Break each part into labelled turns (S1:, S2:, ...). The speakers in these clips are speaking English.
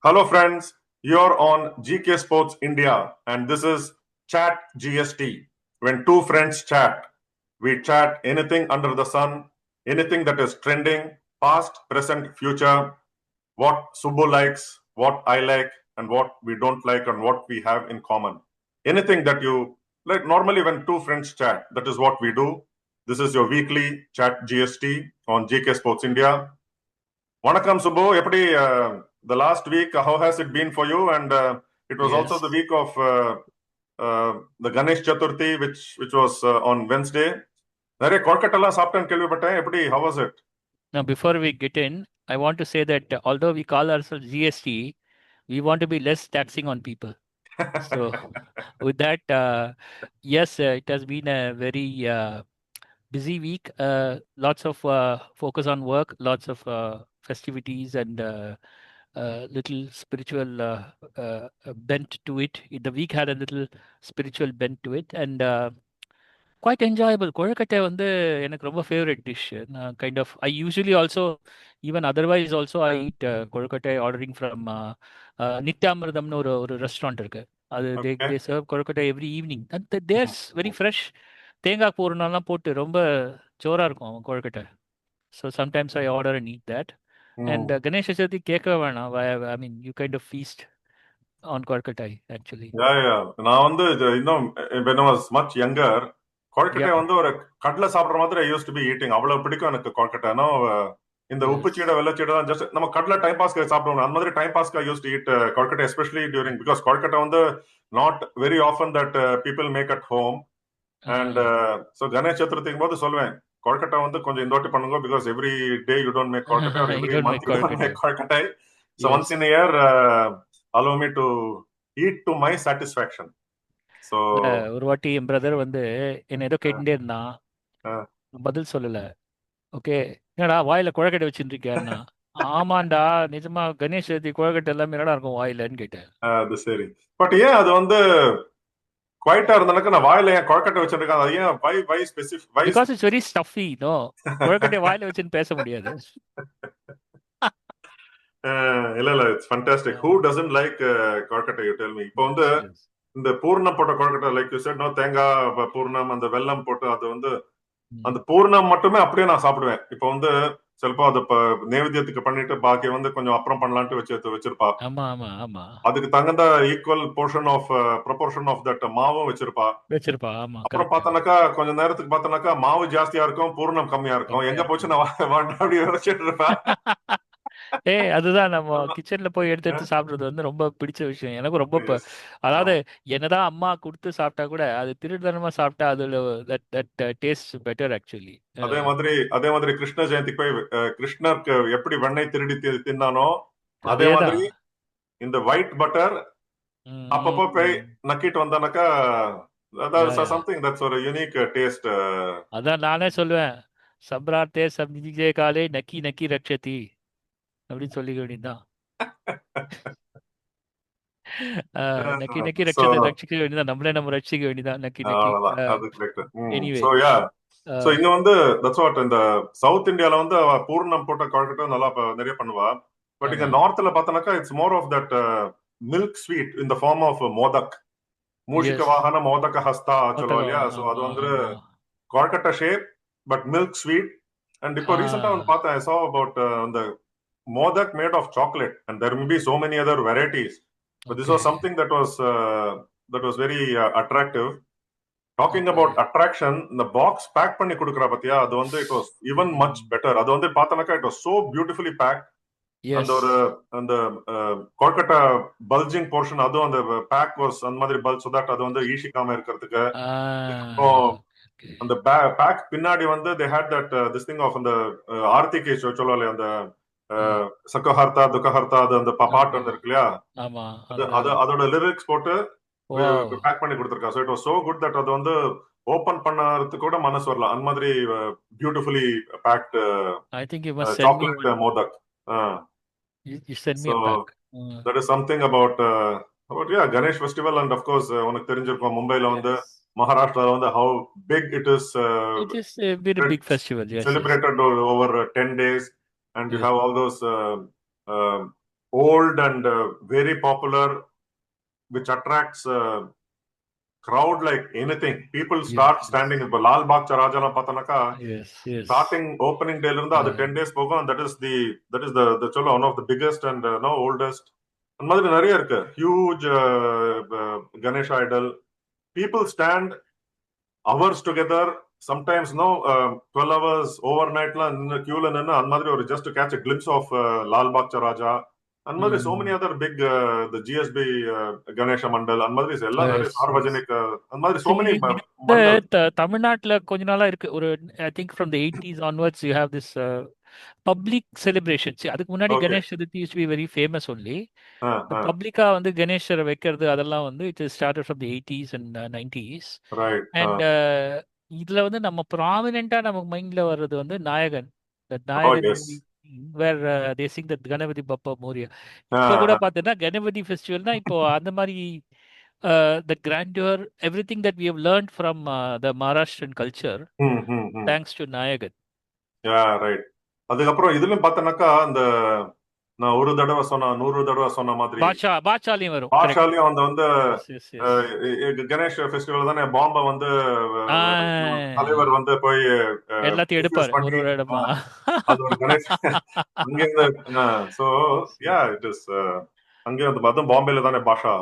S1: Hello, friends. You're on GK Sports India, and this is ChatGST. When two friends chat, we chat anything under the sun, anything that is trending, past, present, future, what Subbu likes, what I like, and what we don't like, and what we have in common. Anything that you like. Normally, when two friends chat, that is what we do. This is your weekly ChatGST on GK Sports India. Vanakkam Subbu, எப்படி the last week, how has it been for you? And it was also the week of the Ganesh Chaturthi, which was on Wednesday. நிறைய கொழுக்கட்டெல்லாம் சாப்பிட்டேன்னு கேள்விப்பட்டேன். எப்படி, how was it?
S2: Now, before we get in, I want to say that although we call ourselves GST, we want to be less taxing on people. So, with that, yes, it has been a very busy week. Lots of focus on work, lots of festivities, and little spiritual bent to it. The week had a little spiritual bent to it, and quite enjoyable. கொழுக்கட்டை வந்து எனக்கு ரொம்ப favourite dish. நான் kind of I usually also even otherwise also I eat kozhukattai ordering from நித்யாமிர்தம்னு ஒரு restaurant இருக்கு. அது they serve kozhukattai every evening. There's very fresh. தேங்காய் பூரணம்லாம் போட்டு ரொம்ப ஜோராக இருக்கும் kozhukattai. So sometimes I order and eat that. And Ganesh Chaturthi கேட்க வேணாம். I mean you kind of feast on kozhukattai actually.
S1: நான் வந்து இன்னும் when I was much younger, கொழுக்கட்டை வந்து ஒரு கடலை சாப்பிட்ற மாதிரி ஐ யூஸ் டு பி ஈட்டிங். அவ்வளவு பிடிக்கும் எனக்கு கொழுக்கட்டைனா. இந்த உப்பு சீடை வெள்ளை சீடை தான் ஜஸ்ட் நம்ம கடலை டைம் பாஸ்க்கு சாப்பிடுவோம். அந்த மாதிரி டைம் பாஸ்க்கு use to eat kozhukattai, especially during, because kozhukattai வந்து not very often that people make at home. And so Ganesh சதுர்த்திக்கும் போது சொல்லுவேன், கொழுக்கட்டை வந்து கொஞ்சம் இந்த வாட்டி பண்ணுங்க, because every day you don't make kozhukattai, every month you don't make kozhukattai. So once in year allow me to eat to my satisfaction. So
S2: ஒரு வாட்டி என் பிரதர் வந்து என்ன ஏதோ கேட்டுட்டே இருந்தான், பதில் சொல்லல. ஓகே, என்னடா வாயில குழக்கட்டை வச்சுட்டு இருக்கியான்னா, ஆமாண்டா நிஜமா கணேஷ் சதுர்த்தி குழக்கட்டை எல்லாமே என்னடா இருக்கும் வாயிலன்னு கேட்டேன்.
S1: அது சரி. பட் ஏன் அது வந்து குவைட்டா இருந்தானக்க நான் வாயில ஏன் குழக்கட்டை வச்சிருக்கேன், அது ஏன் why specific why?
S2: Because it's very stuffy. No, kozhukattai வாயில வச்சுன்னு பேச முடியாது.
S1: இல்ல it's fantastic. Who doesn't like kozhukattai, you tell me. இப்போ வந்து இந்த பூர்ணம் போட்ட kozhukattai, like you said, no, தேங்காய் பூர்ணம், அந்த வெல்லம் போட்டு, அது வந்து அந்த பூர்ணம் மட்டுமே அப்படியே நான் சாப்பிடுவேன். இப்போ வந்து சிலப்போ அது நைவேத்தியத்துக்கு பண்ணிட்டு பாக்கி வந்து கொஞ்சம் அப்புறம் பண்ணலான்ட்டு வச்சிருப்பா.
S2: ஆமா ஆமா ஆமா,
S1: அதுக்கு தகுந்த equal portion of proportion of that மாவும் வச்சிருப்பா.
S2: ஆமா.
S1: அப்புறம் பார்த்தனாக்கா கொஞ்ச நேரத்துக்கு பார்த்தனாக்கா மாவு ஜாஸ்தியா இருக்கும், பூர்ணம் கம்மியா இருக்கும். எங்க போச்சு நான் அப்படி யோசிச்சுட்டு இருப்பேன்.
S2: அதுதான் நம்ம கிச்சன்ல போய் எடுத்து சாப்பிடுறது வந்து ரொம்ப பிடிச்ச விஷயம் எனக்கு. ரொம்ப அதாவது என்னதான் அம்மா கொடுத்து சாப்பிட்டா கூட அது திருடுதனமா சாப்பிட்டா அதுல தட் டேஸ்ட் பெட்டர் ஆக்சுவலி.
S1: அதே மாதிரி கிருஷ்ண ஜெயந்தி போய் கிருஷ்ணருக்கு எப்படி வெண்ணெய் திருடி தின்னானோ, அதே மாதிரி இந்த ஒயிட் பட்டர் அப்பப்போ போய் நக்கிட்டு வந்தானாக்கா, சம்திங் தட்ஸ் ஒரு யூனிக் டேஸ்ட்.
S2: அதான் நானே சொல்லுவேன், சப்ராத்தே சப்ஜிஜே காலே நக்கி நக்கி ரக்ஷதி அப்படின்னு சொல்லிக்க வேண்டியதுதான். நக்கி நக்கி ரட்சிக்க வேண்டியதான், நம்மளே நம்ம ரட்சிக்க வேண்டியதான். நக்கி நக்கி.
S1: எனிவே, சோ இங்க வந்து தட்ஸ் வாட். இந்த சவுத் இந்தியால வந்து பூர்ணம் போட்ட கொழுக்கட்டை நல்லா நிறைய பண்ணுவா. பட் இங்க நார்த்ல பார்த்தனாக்கா it's more of that milk sweet in the form of modak. மூஷிக வாகன மோதக ஹஸ்தா சொல்லுவா இல்லையா? சோ அது வந்து kozhukattai shape but milk sweet. And இப்போ ரீசெண்டா வந்து பார்த்தேன், ஐ சா அபவுட் அந்த modak made of chocolate, and there may be so many other varieties, but this was something that was very attractive. Talking about attraction, the box pack பண்ணி கொடுக்கறா பாத்தியா, அது வந்து it was even much better. அது வந்து பார்த்தனாக்கா it was so beautifully packed. அந்த கொழுக்கட்டை bulging portion, அதுவும் அந்த back was அந்த மாதிரி பல்ஜ், so that அது வந்து ஈஷிக்காம இருக்கிறதுக்கு. அந்த பேக் பின்னாடி வந்து they had that this thing of அந்த ஆர்த்திகே சொல்லுவாங்க, அந்த சக்கஹர்த்தா துக்கஹர்த்தா, அது அந்த பாட்டு வந்து இருக்கு இல்லையா, அதோட லிரிக்ஸ் போட்டு பேக் பண்ணி கொடுத்திருக்கா. So it was so good that அது வந்து ஓபன் பண்ணறதுக்கு கூட மனசு வரல. அந்த மாதிரி beautifully packed chocolate modak. That is something about Ganesh festival. And of course உனக்கு தெரிஞ்சிருக்கும், மும்பைல வந்து மகாராஷ்டிரால வந்து how big it is.
S2: It is a very big festival, yes,
S1: celebrated over 10 days. And you have all those old and very popular, which attracts crowd like anything. People start standing. இப்போ லால் பாக் ராஜாலாம் பார்த்தோம்னாக்கா starting opening டேல இருந்து அது 10 days போகும். And that is the சொல்ல one of the biggest and no oldest. அந்த மாதிரி நிறைய இருக்கு. Huge Ganesh idol. People stand hours together. Sometimes 12 hours overnight la queue la ninnu and madri or just to catch a glimpse of Lal Bagh Raja. And madri so many other big the GSB Ganesha Mandal and madri ella nare sarvajanik and madri so many mandal.
S2: தமிழ்நாட்டுல கொஞ்ச நாளா இருக்கு ஒரு I think from the 80s onwards you have this public celebrations. அதுக்கு முன்னாடி Ganesh Chaturthi use be very famous only. பப்ளிக்கா வந்து கணேஷரை வைக்கிறது அதெல்லாம் வந்து it started from the 80s and 90s. And இதுல வந்து நம்ம ப்ராமினெண்டா நமக்கு மைண்ட்ல வர்றது வந்து நாயகன். நாயகன் வேர் தே சிங் தட் கணபதி பப்பா மோரியா. இப்போ கூட பார்த்தீங்கன்னா கணபதி ஃபெஸ்டிவல்னா இப்போ அந்த மாதிரி the grandeur, everything that we have learned from the Maharashtrian culture, thanks to Nayagan.
S1: Yeah, right. அதுக்கப்புறம் இதுலயும் பார்த்தனாக்கா அந்த நான் ஒரு தடவை சொன்ன 100 தடவை சொன்ன மாதிரி
S2: பாட்ஷாலையும் வரும்.
S1: பாட்ஷாலையும் வந்து கணேஷ் ஃபெஸ்டிவல் தானே பாம்பை வந்து தலைவர் வந்து போய்
S2: எல்லாத்தையும் எடுப்பாரு ஒரு இடமா.
S1: அது ஒரு கணேஷ் அங்கிருந்து சோ யா இட் இஸ் அங்கே வந்து அதுவும் பாம்பேல தானே Basha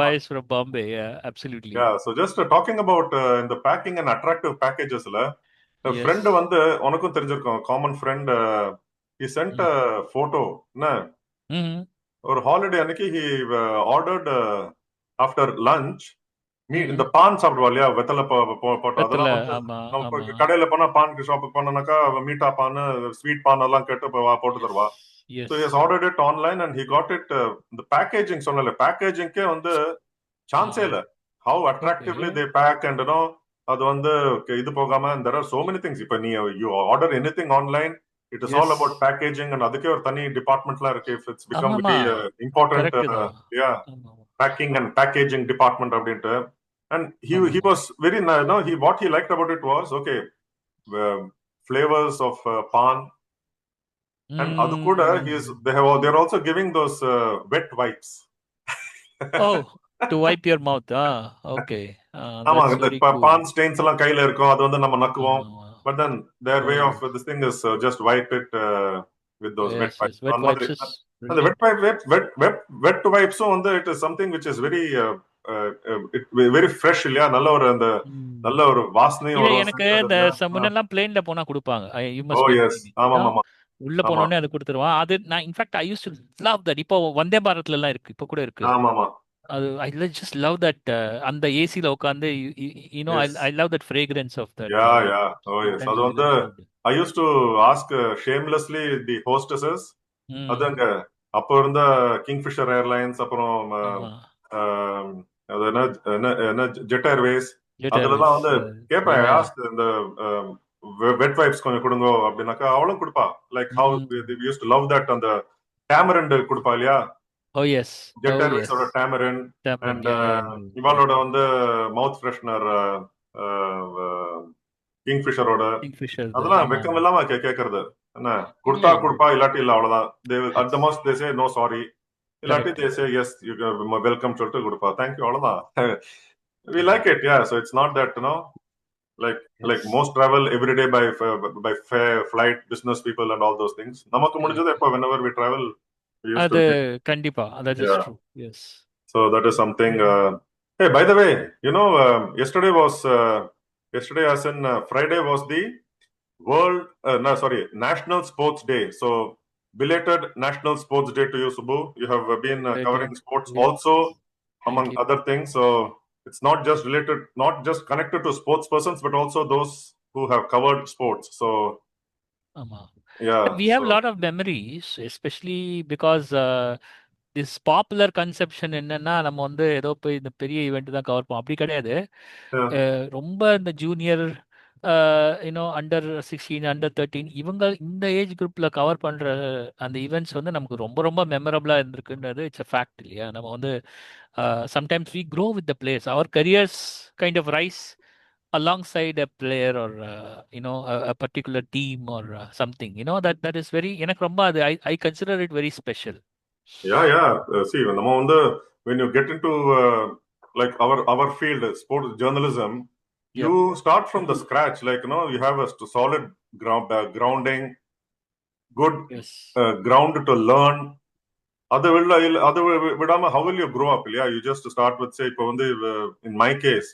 S2: Bhai is from Bombay. Absolutely.
S1: Yeah so just talking about இந்த பேக்கிங் அண்ட் அட்ராக்டிவ் பேக்கேஜஸ்ல ஃப்ரெண்ட் வந்து உனக்கும் தெரிஞ்சிருக்கும் common friend he sent a photo என்ன ஒரு ஹாலிடே அன்னைக்கு he ordered after lunch meet இந்த பான் சாப்பிடுவா இல்லையா வெத்தலை போட்டு அதெல்லாம் கடையில போனா பான் ஷாப்புக்கு போனாக்கா மீட்டா பான் ஸ்வீட் பான் எல்லாம் கேட்டு போட்டு தருவா. So he has ordered it online and he got it the packaging சொன்னல பேக்கேஜிங்கே வந்து சான்ஸே இல்ல. How attractively they pack and you know அது வந்து இது போகாம there are so many things. இப்ப நீ you order anything online it is all about packaging and அதுக்கே ஒரு தனி டிபார்ட்மெண்ட்லாம் இருக்கு. If it's become very important yeah packing and packaging department அப்படின்ட்டு. And he was very what he liked about it was okay flavors of pan and adu kuda they're also giving those wet wipes.
S2: Oh, to wipe your mouth. Okay.
S1: ஆமா இந்த pan stains எல்லாம் கையில இருக்கும் அது வந்து நம்ம நக்குவோம். But then their way of this thing is just wipe it with those wet wipes. And the wet wipes வந்து it is something which is very very fresh இல்லையா நல்ல ஒரு அந்த நல்ல ஒரு வாசனையும்
S2: எனக்கு இந்த முன்னெல்லாம் பிளேன்ல போனா கொடுப்பாங்க.
S1: ஆமா
S2: உள்ள போனோடனே அது கொடுத்துருவான். அது நான் in fact I use to love that. இப்போ வந்தே பாரத்ல எல்லாம் இருக்கு, இப்போ கூட இருக்கு. அது ஐ ஜஸ்ட் லவ் தட். அந்த ஏசில உட்கார்ந்து you know I love that fragrance of that.
S1: அது வந்து I use to ask shamelessly the hostesses அதுங்க அப்போ இருந்த கிங்ஃபிஷர் ஏர்லைன்ஸ் அப்புறம் அது என்ன ஜெட் ஏர்வேஸ் அதுலலாம் வந்து கேட்பேன் ஆஸ்க் இந்த வெட் வைப்ஸ் கொஞ்சம் கொடுங்க அப்படின்னாக்கா அவளும் கொடுப்பா. Like how use to love that. அந்த டேமரண்ட் கொடுப்பா இல்லையா ஜெட் ஏர்வேஸோட டேமரண்ட் அண்ட் இவாளோட வந்து மவுத் ஃப்ரெஷ்னர் கிங்ஃபிஷரோட அதெல்லாம் வெக்கம் இல்லாம கேக்குறது என்ன கொடுத்தா கொடுப்பா இல்லாட்டி இல்ல அவ்வளவுதான். at the most they say no sorry இல்லாட்டி they say yes you welcome சொல்லிட்டு கொடுப்பா thank you அவ்வளவுதான். we like it yeah so it's not that you know like most travel every day by flight business people and all those things. நமக்கு முடிஞ்சது எப்ப whenever we travel
S2: அது கண்டிப்பா that is true. Yes
S1: so that is something hey by the way you know yesterday as in Friday was the National Sports Day. So belated National Sports Day to you, Subbu. You have been covering sports also among other things. So it's not just connected to sports persons, but also those who have covered sports. So
S2: yeah, we have a lot of memories, especially because this popular conception என்னன்னா நம்ம வந்து ஏதோ போய் இந்த பெரிய event தான் cover பண்ணுவோம் அப்படி கிடையாது. ரொம்ப இந்த ஜூனியர் அண்டர் 16 அண்டர் 13 இவங்க இந்த ஏஜ் குரூப்ல கவர் பண்ற அந்த ஈவெண்ட்ஸ் வந்து நமக்கு ரொம்ப ரொம்ப மெமரபிளா இருந்திருக்குன்றது இட்ஸ் அ ஃபேக்ட் இல்லையா. நம்ம வந்து sometimes we grow with the players. அவர் careers kind of rise alongside a player or a particular team or something. That is very I consider it very special.
S1: Yeah. See, when you get into like our field, sports journalism,
S2: Yep.
S1: you start from the scratch. Like you have a solid grounding, good
S2: Yes.
S1: ground to learn. How will you grow up? Yeah, you just start with say, in my case,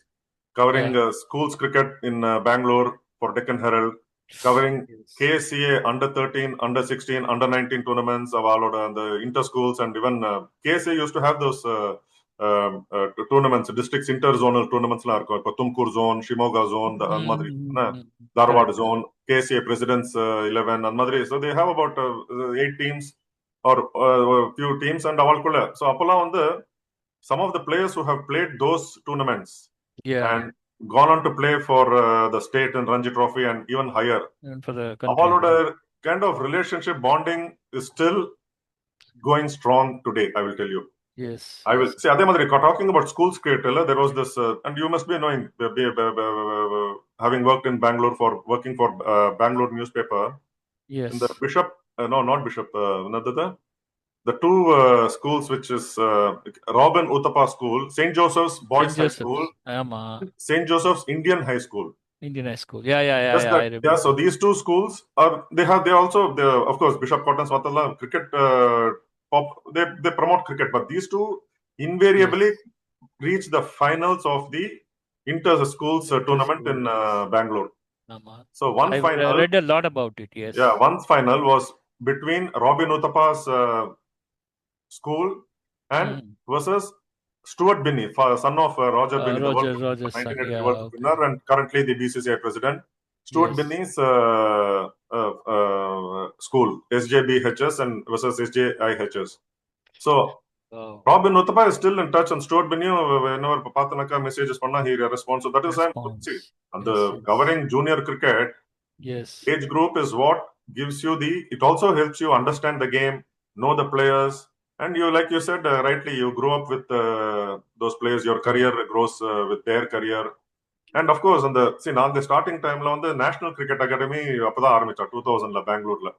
S1: covering
S2: Yeah.
S1: schools cricket in Bangalore for Deccan Herald, covering
S2: Yes.
S1: KSCA under 13, under 16, under 19 tournaments of all and the inter schools, and even KSCA used to have those tournaments, districts interzonal tournaments la irukum. Ipo Tumkur zone, Shimoga zone, the and madri Dharwad
S2: Correct.
S1: zone, KSCA Presidents 11 and madri. So they have about 8 teams or few teams and avalkulla. So appola vandu some of the players who have played those tournaments
S2: Yeah.
S1: and gone on to play for the state and Ranji Trophy and even higher.
S2: And for the country.
S1: Avaloda kind of relationship bonding is still going strong today, I will tell you.
S2: Yes.
S1: I will see. Adhe madri, talking about schools cricket, there was this, and you must be knowing, having worked in Bangalore working for Bangalore newspaper
S2: Yes.
S1: in the Bishop, no, not Bishop, the two schools, which is Robin Uthappa School, St. Joseph's Boys
S2: St.
S1: High School,
S2: Joseph's.
S1: St. Joseph's Indian High School.
S2: Indian High School. Yeah.
S1: Just that,
S2: I remember.
S1: so these two schools they also, of course, Bishop Cotton Swatala cricket, they promote cricket, but these two invariably reach the finals of the inter schools tournament in Bangalore. So
S2: I've read a lot about it. Yes.
S1: Yeah, one final was between Robin Uthappa's school and versus Stuart Binney, son of Roger Binney, the World Cup, 1983 World Cup winner and currently the BCCI president. Stuart Binney's school, SJBHS and versus SJIHS. So Robin Uthappa is still in touch, and Stuart Binney, whenever Papatanaka messages panna, he responds. So that is and the covering junior cricket.
S2: Yes.
S1: Age group is what gives you it also helps you understand the game, know the players, and you, like you said rightly, you grow up with those players. Your career grows with their career, and of course, on the starting time, the National Cricket Academy, 2000 Bangalore,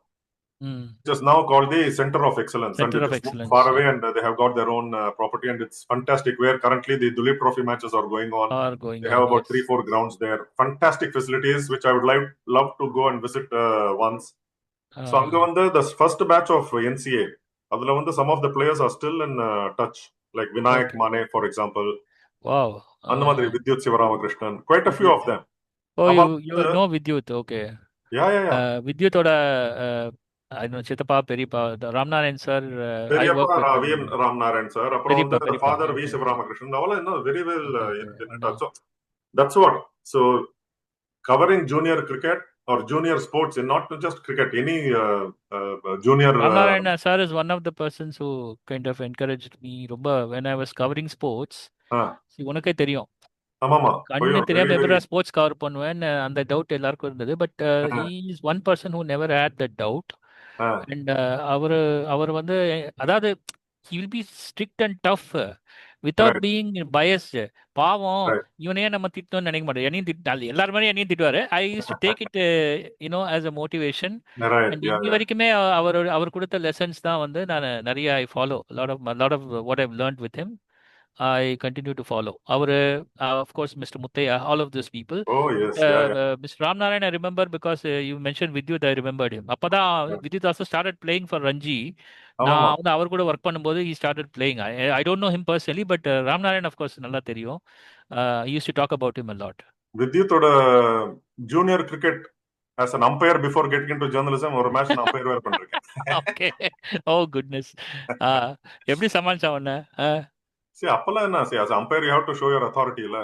S1: just now called the Center of Excellence, and it is not far away, and they have got their own property, and it's fantastic. Where currently the Duleep Trophy matches are going on. They have about 3-4 grounds there. Fantastic facilities, which I would love to go and visit once. So anga the first batch of NCA, adula some of the players are still in touch, like Vinayak Mane, for example.
S2: Wow.
S1: Annamadri Vidyut Sivaramakrishnan, quite a few of them.
S2: Oh, you know Vidyut, okay.
S1: Yeah.
S2: Vidyutoda, I know Chitapa, Peripa, the Ramnarayan sir, I work with him.
S1: Ramnarayan sir, the father V. Sivaramakrishnan, all very well in touch. So that's what. So covering junior cricket or junior sports, and not just cricket, any junior.
S2: Ramnarayan sir is one of the persons who kind of encouraged me when I was covering sports. உனக்கே தெரியும் கண்ணு தெரியாம எப்படா sports cover பண்ணுவேன் அந்த doubt எல்லாருக்கும் இருந்தது but he is one person who never had that doubt and அவர் வந்து அதாவது he will be strict and tough without being biased. பாவம் இவனையே நம்ம திட்டணும்னு நினைக்க மாட்டோம். என்னையும் திட்டால் எல்லாரும் மாதிரி என்னையும் திட்டுவாரு. I used to take it as a motivation. And இன்னி வரைக்குமே அவர் கொடுத்த லெசன்ஸ் தான் வந்து நான் நிறைய I follow lot of what I've learned with him. I continue to follow. Of course, Mr. Muttaya, all of these people.
S1: Oh, yes.
S2: Mr. Ramnarayan, I remember because you mentioned Vidyut, I remembered him. Appada, Vidyut also started playing for Ranji. Now, அவர் கூட work பண்ணும்போது he started playing. I don't know him personally, but Ramnarayan, of course, நல்லா தெரியும். I used to talk about him a lot.
S1: Vidyutoட junior cricket as an umpire before getting into journalism, ஒரு match நான் umpire வேற பண்ணிருக்கேன்.
S2: Okay. Oh, goodness. எப்படி சமாளிச்சா உன்ன?
S1: See, அப்பெல்லாம் என்ன, as an umpire you have to show your authority, இல்ல?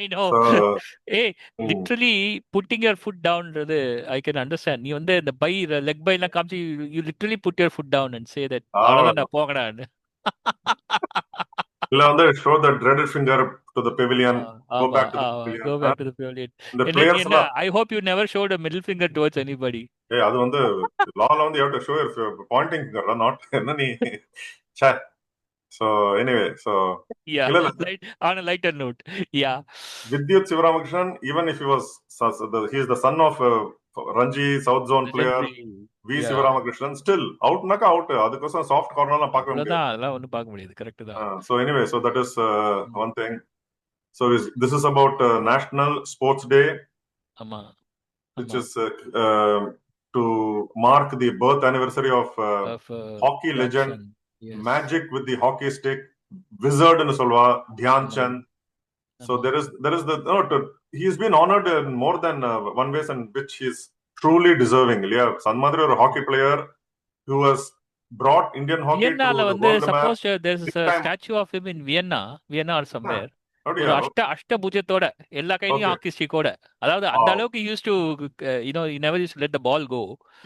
S2: I know. So, hey, literally putting your foot down, I can understand. நீ வந்து இந்த leg by எல்லாம் காமிச்சு you literally put your foot down and say that அவ்வளவுதான் நான் போகடான்னு.
S1: இல்ல வந்து show the dreaded finger to the pavilion. Go back to the pavilion. The players
S2: I hope you never showed a middle finger towards anybody.
S1: Hey, அது வந்து lawல வந்து you have to show your pointing finger, not என்ன நீ So anyway, so
S2: Yeah, on a lighter note. Yeah.
S1: Vidyut Sivaramakrishnan, even if he was, he is the son of a Ranji South Zone player,
S2: Legendary.
S1: V.
S2: Yeah.
S1: Sivaramakrishnan, still outனாக்க out, அதுக்கோசம் soft கார்னர்லாம் பார்க்க முடியாது.
S2: அவ்வளவுதான், அதெல்லாம் ஒண்ணும் பார்க்க முடியாது. கரெக்ட் தான்.
S1: So anyway, so that is one thing. So this is about National Sports Day,
S2: ஆமா,
S1: which
S2: ஆமா.
S1: is to mark the birth anniversary of
S2: Of
S1: hockey
S2: Dhyan
S1: legend,
S2: Chand. Yes.
S1: magic with the hockey stick, wizard ன்னு சொல்வா, Dhyan
S2: ஆமா,
S1: Chand. So
S2: ஆமா.
S1: there is the he's been honored in more than one ways in which he's truly deserving. இல்லையா, சன் மாதிரி ஒரு hockey player who has brought Indian hockey to
S2: வியன்னால
S1: the
S2: வந்து
S1: world map.
S2: Suppose there's
S1: Big
S2: a
S1: time.
S2: statue of him in Vienna or somewhere. ஒரு
S1: அப்படியா?
S2: அஷ்டபுஜத்தோட எல்லா கையிலயும்
S1: Okay.
S2: ஹாக்கி ஸ்டிக்கோட, அதாவது அந்த அளவுக்கு used to never use let the ball go.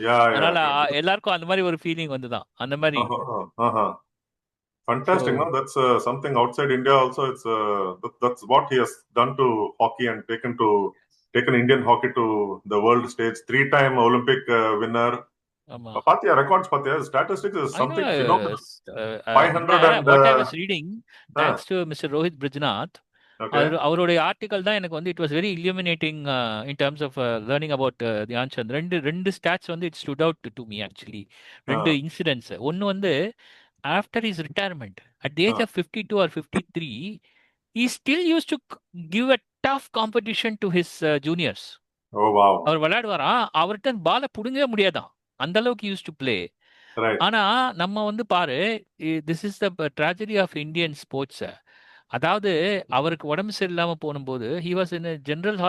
S1: Yeah,
S2: அதனால
S1: yeah.
S2: எல்லாருக்கும் அந்த மாதிரி ஒரு ஃபீலிங் வந்துதான் அந்த மாதிரி.
S1: Fantastic. No, that's something outside India also. It's that's what he has done to hockey and taken Indian hockey to the world stage. 3-time Olympic winner.
S2: ஆமா.
S1: பாத்தியா ரெக்கார்ட்ஸ், பாத்தியா statistics is
S2: I know.
S1: something phenomenal.
S2: இல்ல,
S1: 500 and
S2: what I was reading, thanks to Mr. Rohit Brijnath,
S1: okay.
S2: அவருடைய article தான் எனக்கு வந்து it was very illuminating in terms of learning about Dhyan Chand. ரெண்டு stats வந்து it stood out to me actually. ரெண்டு incidents. ஒன்னு வந்து after his retirement at the age of 52 or 53, he still used to give a tough competition to his juniors.
S1: Oh wow.
S2: அவர் விளையாடுவாராம், அவர்கிட்ட பாலை புடுங்கவே முடியாதான், அந்த அளவுக்கு யூஸ் டு பிளே. ஆனா நம்ம வந்து பாரு, this is the tragedy of Indian sports. அதாவது அவருக்கு உடம்பு சரியில்லாம போனும்போது he was in a general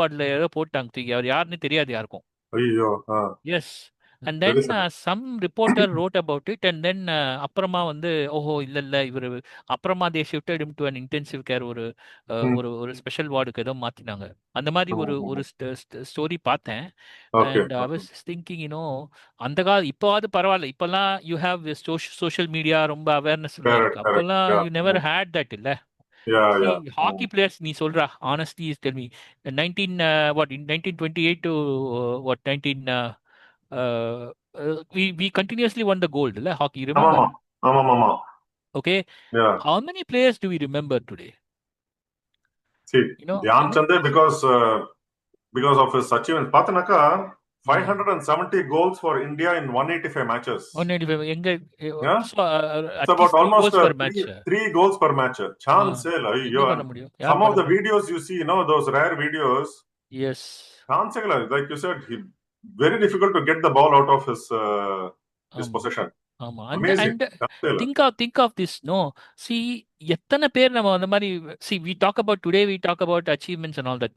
S2: வார்டுல ஏதோ போட்டாங்க தூக்கி, அவர் யாருன்னு தெரியாது யாருக்கும்.
S1: ஐயோ.
S2: Yes. And then some reporter wrote about it. And then அப்புறமா வந்து ஓஹோ இல்ல இவர் அப்புறமா they shifted him to an intensive care, ஒரு ஒரு ஸ்பெஷல் வார்டுக்கு ஏதோ மாத்தினாங்க. அந்த மாதிரி ஒரு ஸ்டோரி பார்த்தேன். அண்ட் ஐ வாஸ் திங்கிங் அந்த காலம் இப்போவாது பரவாயில்ல, இப்பெல்லாம் யூ ஹேவ் சோஷியல் மீடியா, ரொம்ப அவேர்னஸ் எல்லாம் இருக்கு. அப்பெல்லாம் யூ நெவர் ஹேட் தட் இல்ல. ஹாக்கி பிளேயர்ஸ் நீ சொல்றா, honestly tell me, 1928 to what 19 we continuously won the gold, la hockey, remember?
S1: Mama.
S2: Okay. Yeah. How many players do we remember today?
S1: See, Dhyan Chand, because of his achievements, Patanaka 570 goals for India in 185 matches.
S2: 185.
S1: Yeah?
S2: So,
S1: it's about almost
S2: goals per match.
S1: 3 goals per match. Chance. Some of the videos you see, those rare videos.
S2: Yes.
S1: Chance, like you said, very difficult to get the ball out of his possession. Amazing.
S2: Think of this. No, see, எத்தனை பேர் நம்ம அந்த மாதிரி, see, we talk about achievements and all that.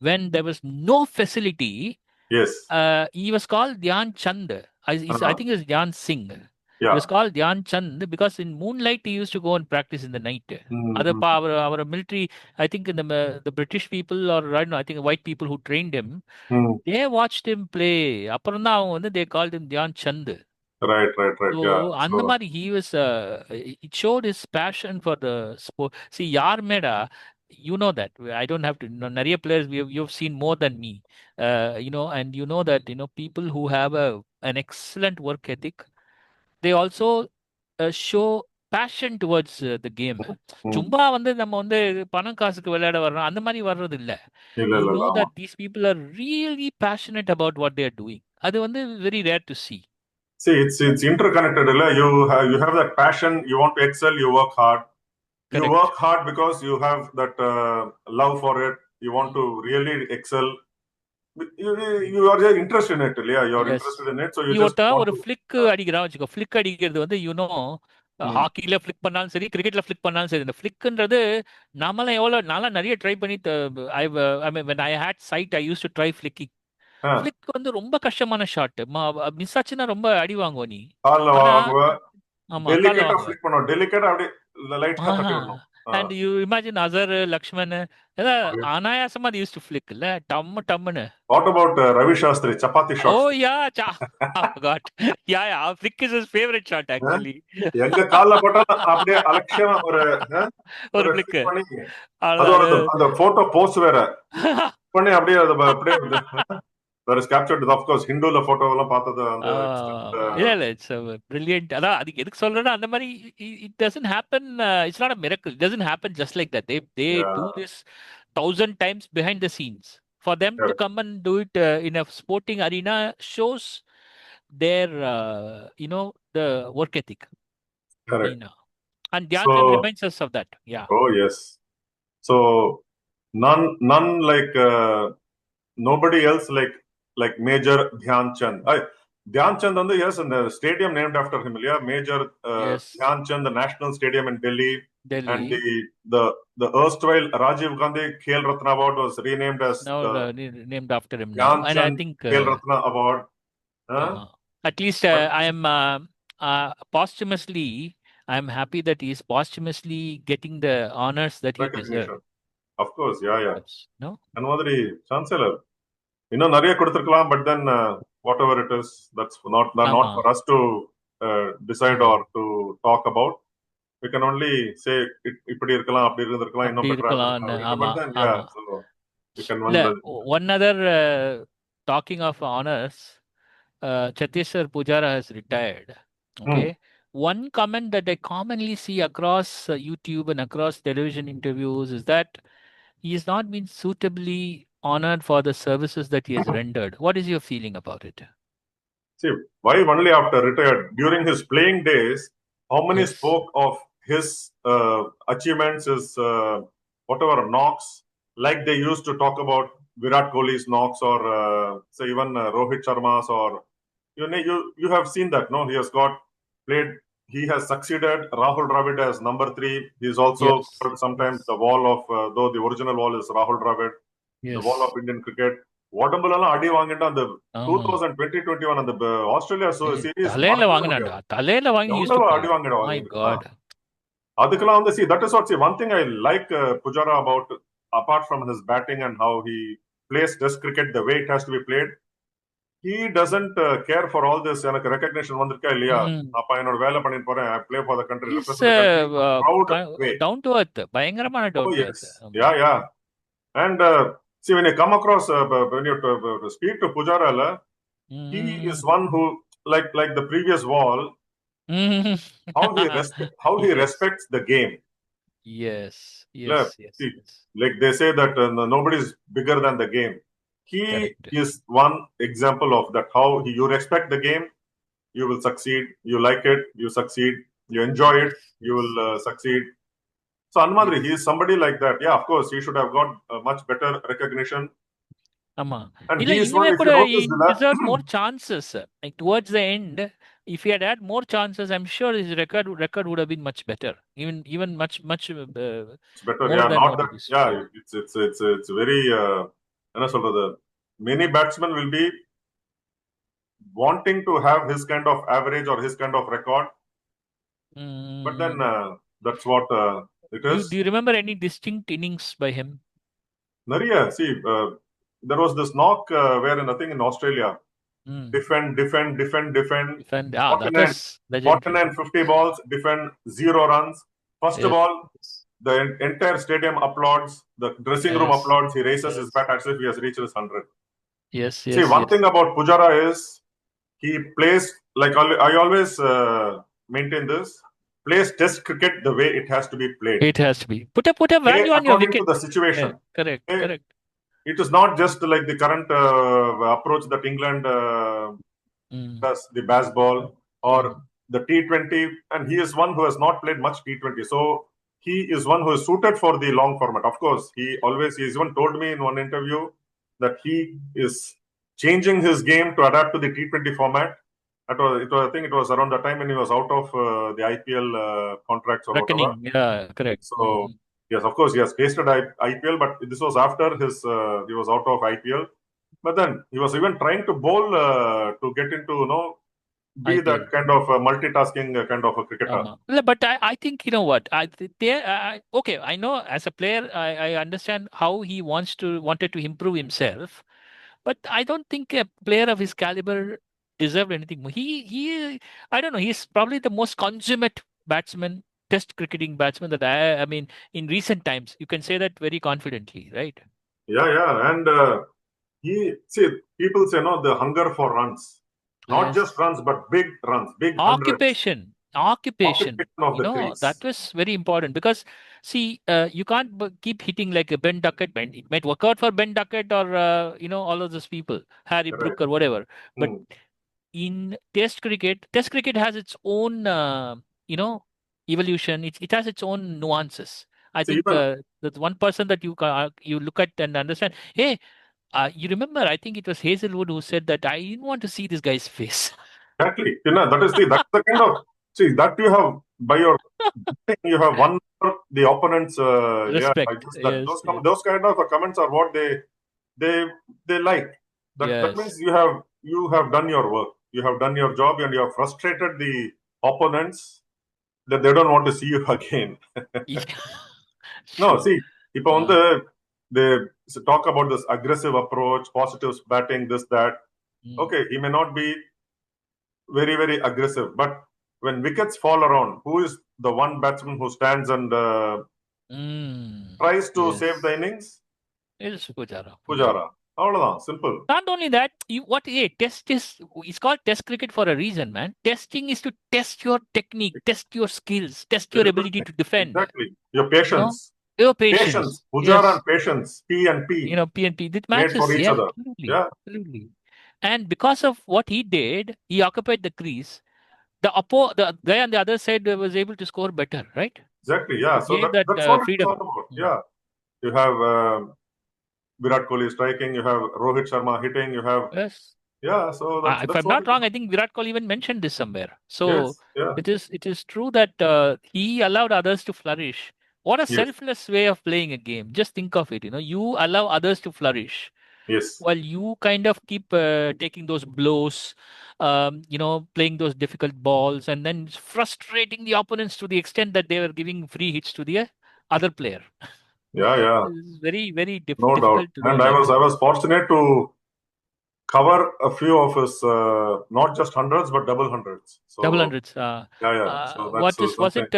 S2: When there was no facility,
S1: yes,
S2: he was called Dhyan Chand. I think it's Dhyan Singh.
S1: Yeah.
S2: He was called Dhyan Chand because in moonlight he used to go and practice in the night. Our military, I think the British people, or I don't know, I think white people who trained him, they watched him play. அப்புறம் தான் அவங்க வந்து they called him Dhyan Chand.
S1: Right.
S2: So, அந்த மாதிரி he was it showed his passion for the sport. See, யார் மேடா, you know that I don't have to, நிறைய players you've seen more than me, and you know that people who have an excellent work ethic, they also show passion towards the game. சும்மா வந்து நம்ம வந்து பணம் காசுக்கு விளையாட வர்றோம் அந்த மாதிரி வர்றது இல்ல. You know that these people are really passionate about what they are doing. அது வந்து very rare to see.
S1: See, it's interconnected. You have that passion. You want to excel. You work hard. Correct. You work hard because you have that love for it. You want to really excel. You are just interested in it. Yeah, you are interested in it. So you just
S2: ஒரு ஃபிளிக் அடிக்கிறான் வச்சுக்கோ. ஃபிளிக் அடிக்கிறது வந்து ஹாக்கில ஃபிளிக் பண்ணாலும் சரி, கிரிக்கெட்ல ஃபிளிக் பண்ணாலும் சரி, இந்த ஃபிளிக்ன்றது நம்மளாம் நான்லாம் நிறைய ட்ரை பண்ணி when I had sight, I used to try flicking. ஃபிளிக் வந்து ரொம்ப கஷ்டமான ஷாட். மிஸ் ஆச்சுன்னா ரொம்ப அடி வாங்குவ நீ.
S1: ஆமா, டெலிகேட்டா ஃபிளிக் பண்ணனும். டெலிகேட்டா அப்படியே லைட்டா தட்டிடணும்.
S2: And you imagine Azhar, Lakshman, அனாயாசமா they used to flick இல்ல, டம்முன்னு.
S1: What about Ravi Shastri, chapati shots?
S2: Oh yeah, oh god. Yeah, flick is his favorite shot actually.
S1: எங்க கால்ல போட்டா அப்படியே அலட்சியமா ஒரு
S2: flick
S1: பண்ணி, அது அந்த போட்டோ போஸ் வேற பண்ணி அப்படியே that is captured. Of course, Hindu photo பார்த்தது அந்த
S2: it's brilliant. அதான் அதுக்கு எதுக்கு சொல்றேன்னா அந்த மாதிரி it doesn't happen. It's not a miracle. It doesn't happen just like that. They do this 1,000 times behind the scenes. For them to come and do it in a sporting arena shows their the work ethic.
S1: Correct.
S2: And Dhyan Chand reminds us of that. Yeah.
S1: Oh yes. So none like nobody else like Major Dhyan Chand. Dhyan Chand on the yes, and the stadium named after him. Yeah, Major Dhyan Chand, the national stadium in Delhi. And the erstwhile Rajiv Gandhi Khel Ratna Award was renamed as
S2: named after him now. And I think
S1: Khel Ratna Award.
S2: At least I am posthumously. I am happy that he is posthumously getting the honors that he deserves.
S1: Of course, yeah.
S2: No.
S1: And Madri Chancellor. நிறைய கொடுத்திருக்கலாம், but then whatever it is, that's not for us to decide or to talk about. We can only say இப்படி இருக்கலாம், அப்படி இருந்திருக்கலாம், இன்னும் better. So we can
S2: one other talking of honors, Chattisgarh Pujara has retired. Okay. One comment that I commonly see across YouTube and across television interviews is that he has not been suitably honored for the services that he has rendered. What is your feeling about it?
S1: See, why only after retired? During his playing days, how many spoke of his achievements, his whatever knocks, like they used to talk about Virat Kohli's knocks or say even Rohit Sharma's, or you have seen that, no? He has played. He has succeeded Rahul Dravid as number 3. He is also sometimes the wall of though the original wall is Rahul Dravid. The wall of Indian cricket. உடம்புலாம் அடி வாங்கிட்டு அந்த 2020-21 அந்த Australia series
S2: தலையில வாங்கி
S1: அடி வாங்கிடுவாங்க. அதுக்கெல்லாம் வந்து see, that is what, see, one thing I like Pujara about, apart from his batting and how he plays Test cricket the way it has to be played, he doesn't care for all this. எனக்கு recognition வந்திருக்கா இல்லையா, அப்ப என்னோட வேலை பண்ணிட்டு போறேன், I play for the country, represent the country.
S2: Down to earth, பயங்கரமான down to earth.
S1: Yeah. And see, when you come across when you speak to Pujara, he is one who like the previous wall, how he respects the game.
S2: Yes.
S1: See, like they say that nobody is bigger than the game. He is one example of that. How you respect the game, you will succeed. You like it, you succeed. You enjoy it, you will succeed. So Anmadri, he is somebody like that. Yeah, of course, he should have got much better recognition. And he is one, if
S2: he deserved more chances. Like towards the end, if he had had more chances, I'm sure his record would have been much better. Even much
S1: better.
S2: More
S1: yeah,
S2: than
S1: not that. Yeah, it's very. Many batsmen will be wanting to have his kind of average or his kind of record, but then that's what it is.
S2: Do you remember any distinct innings by him?
S1: Nariya, see, there was this knock where I think in Australia, defend. 49-50 balls, defend 0 runs. First of all, the entire stadium applauds, the dressing room applauds. He raises his bat as if he has reached his 100. See, one thing about Pujara is he plays, like I always maintain this, plays Test cricket the way it has to be played.
S2: It has to be. Put a value on your wicket.
S1: According to the situation.
S2: Correct.
S1: It is not just like the current approach that England does, the baseball or the T20, and he is one who has not played much T20. So he is one who is suited for the long format. Of course, he even told me in one interview that he is changing his game to adapt to the T20 format. I think it was around the time when he was out of the IPL contracts or
S2: reckoning.
S1: whatever.
S2: Yeah, correct.
S1: So yes, of course, he has tasted IPL, but this was after he was out of IPL. But then he was even trying to bowl to get into be IPL. That kind of multitasking kind of a cricketer.
S2: But I think, you know what, okay, I know as a player I understand how he wanted to improve himself, but I don't think a player of his caliber deserved anything more. He I don't know, he's probably the most consummate batsman, Test cricketing batsman that I mean in recent times. You can say that very confidently, right?
S1: Yeah, and See, people say, no, the hunger for runs. Not just runs, but big runs, big hundreds.
S2: Occupation.
S1: Of the
S2: That
S1: crease.
S2: was very important because, see, you can't keep hitting like a Ben Duckett. It might work out for Ben Duckett or, all of those people, Harry
S1: Right.
S2: Brook or whatever. But in Test cricket has its own, evolution. It has its own nuances. I think there's one person that you look at and understand. Hey, you remember? I think it was Hazelwood who said that I didn't want to see this guy's face.
S1: Exactly. That's the kind of that you have by your you have won the opponent's
S2: Respect.
S1: that those kind of comments are what they they like. That means you have done your work. You have done your job and you have frustrated the opponents that they don't want to see you again. No, see, இப்போ வந்து they talk about this aggressive approach, positive batting, this, that. Okay, he may not be very, very aggressive, but when wickets fall around, who is the one batsman who stands and tries to save the innings?
S2: It's Pujara.
S1: Avladhan, simple.
S2: Not only that, it's called test cricket for a reason, man. Testing is to test your technique, test your skills, test your ability to defend.
S1: Exactly. Your patience.
S2: Your patience.
S1: Pujara and patience. P and P.
S2: P and P. That
S1: matches. Made for each other.
S2: Absolutely. And because of what he did, he occupied the crease. The guy on the other side was able to score better, right?
S1: Exactly, yeah. So that's what freedom. It's all about. Yeah. You have Virat Kohli striking, you have Rohit Sharma hitting, you have...
S2: Yes.
S1: Yeah, so
S2: if I'm not wrong, I think Virat Kohli even mentioned this somewhere. So it is true that he allowed others to flourish. What a selfless way of playing a game. Just think of it, you allow others to flourish.
S1: Yes.
S2: While you kind of keep taking those blows, playing those difficult balls and then frustrating the opponents to the extent that they were giving free hits to the other player.
S1: Yeah.
S2: It's very, very
S1: no
S2: difficult
S1: doubt.
S2: to do
S1: And I was fortunate to cover a few of his, not just hundreds, but double hundreds. So,
S2: double hundreds.
S1: So
S2: was it?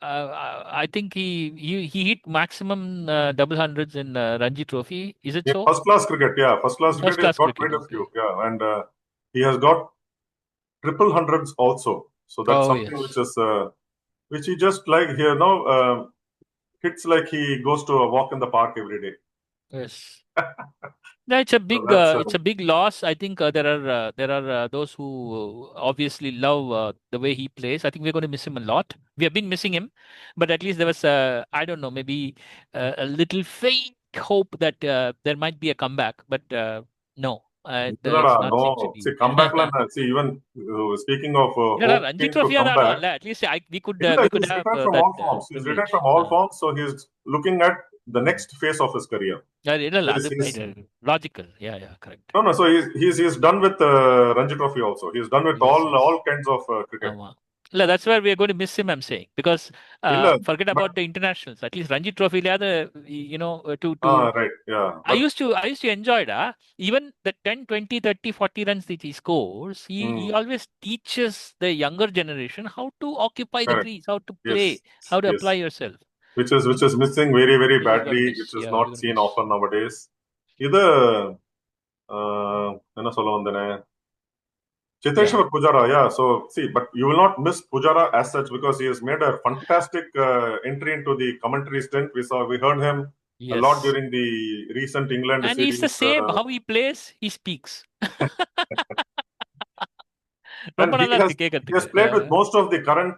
S2: I think he hit maximum double hundreds in Ranji Trophy. Is it so?
S1: First class cricket, First class cricket has got quite a few. Yeah, and he has got triple hundreds also. So that's something which is which he just like here now hits like he goes to a walk in the park every day.
S2: Yes. No, it's a big loss. I think there are those who obviously love the way he plays. I think we're going to miss him a lot. We have been missing him, but at least there was I don't know, maybe a little faint hope that there might be a comeback. But no, it's not seems to be.
S1: See, comeback see, even speaking of
S2: Ranji Trophy comeback, at least we could have
S1: from all forms. He's retired from all forms, so he's looking at the next phase of his career.
S2: Logical. Yeah, correct.
S1: No. So he's done with Ranji Trophy also. He's done with all kinds of cricket.
S2: That's where we are going to miss him, I'm saying, because forget about the internationals. At least Ranji Trophy, right, yeah. I used to enjoy it. Even the 10, 20, 30, 40 runs that he scores, he always teaches the younger generation how to occupy the crease, how to play, how to apply yourself.
S1: Which is missing very, very badly. Which is not seen often nowadays. Either Chiteshwar Pujara, so see, but you will not miss Pujara as such because he has made a fantastic entry into the commentary stint. We heard him a lot during the recent England
S2: series. And he's the same, how he plays, he speaks.
S1: And he has played with most of the current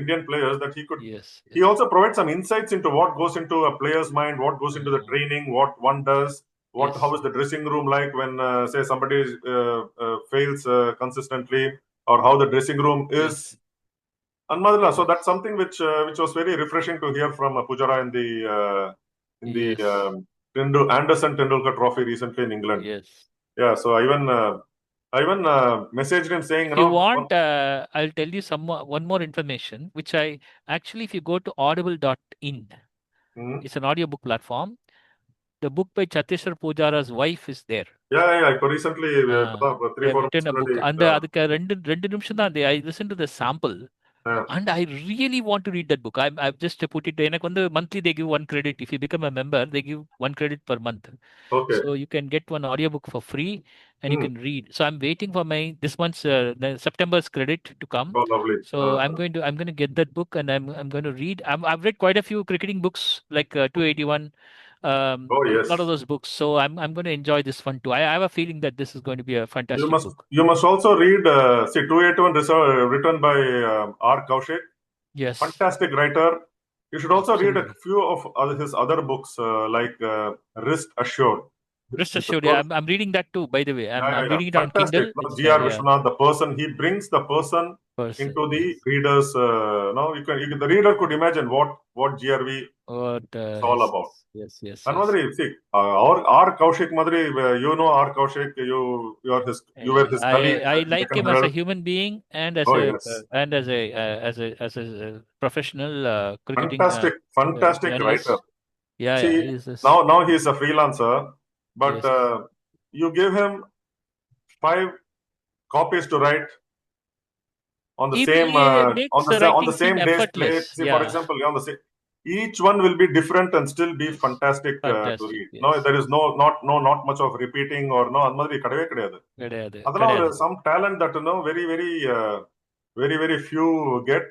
S1: Indian players that he could. He also provides some insights into what goes into a player's mind, what goes into the training, what one does. How is the dressing room like when say somebody fails consistently, or how the dressing room is. And so that's something which was very refreshing to hear from Pujara in the Anderson Tendulkar Trophy recently in England. Yeah, so I even messaged him saying,
S2: if you want, I'll tell you one more information, which if you go to audible.in, it's an audiobook platform. The book by Chateshwar Pujara's wife is there.
S1: Yeah. Recently, 3-4
S2: written a book. And I listened to the sample. And I really want to read that book. I've just put it in. Monthly, they give 1 credit. If you become a member, they give 1 credit per month.
S1: Okay.
S2: So you can get one audiobook for free and you can read. So I'm waiting for this month's the September's credit to come.
S1: Oh, lovely.
S2: So I'm going to get that book and I'm going to read. I've read quite a few cricketing books like 281,
S1: Oh,
S2: a
S1: yes.
S2: lot of those books. So I'm going to enjoy this one too. I have a feeling that this is going to be a
S1: You
S2: fantastic
S1: must
S2: book.
S1: you must also read 281 written by R. Kaushik.
S2: Yes,
S1: Fantastic writer. You should also read a
S2: absolutely.
S1: few of his other books like Risk Assured.
S2: Rest
S1: It's a
S2: assured, yeah, I'm reading that too. By the way, I'm reading it on
S1: fantastic.
S2: Kindle.
S1: No,
S2: It's
S1: G.R.
S2: yeah,
S1: Vishwanath, the person, he brings the person
S2: person.
S1: into the
S2: Yes.
S1: reader's. No, the reader could imagine what GRV
S2: What?
S1: is all
S2: Yes,
S1: about.
S2: yes, yes,
S1: And
S2: yes.
S1: Madri, see, R. Kaushik Madri, you know R. Kaushik, you were his colleague
S2: I
S1: in
S2: like
S1: Deccan
S2: him as a
S1: Herald.
S2: human being and as
S1: Oh
S2: a
S1: yes,
S2: as a professional cricketing
S1: fantastic writer.
S2: journalist. Yeah, yeah.
S1: See,
S2: He's this.
S1: now he is a freelancer, but
S2: Yes.
S1: you give him 5 copies to write on the same
S2: It makes the
S1: on the
S2: writing seem
S1: same day's play.
S2: effortless.
S1: See, for
S2: Yeah.
S1: example, on the same, each one will be different and still be
S2: Yes.
S1: fantastic to
S2: Fantastic.
S1: read. No,
S2: Yes.
S1: there is not much of repeating or no அந்த மாதிரி கிடையவே கிடையாது.
S2: கிடையாது
S1: அதெல்லாம் ஒரு
S2: கிடையாது.
S1: some talent that very very few get.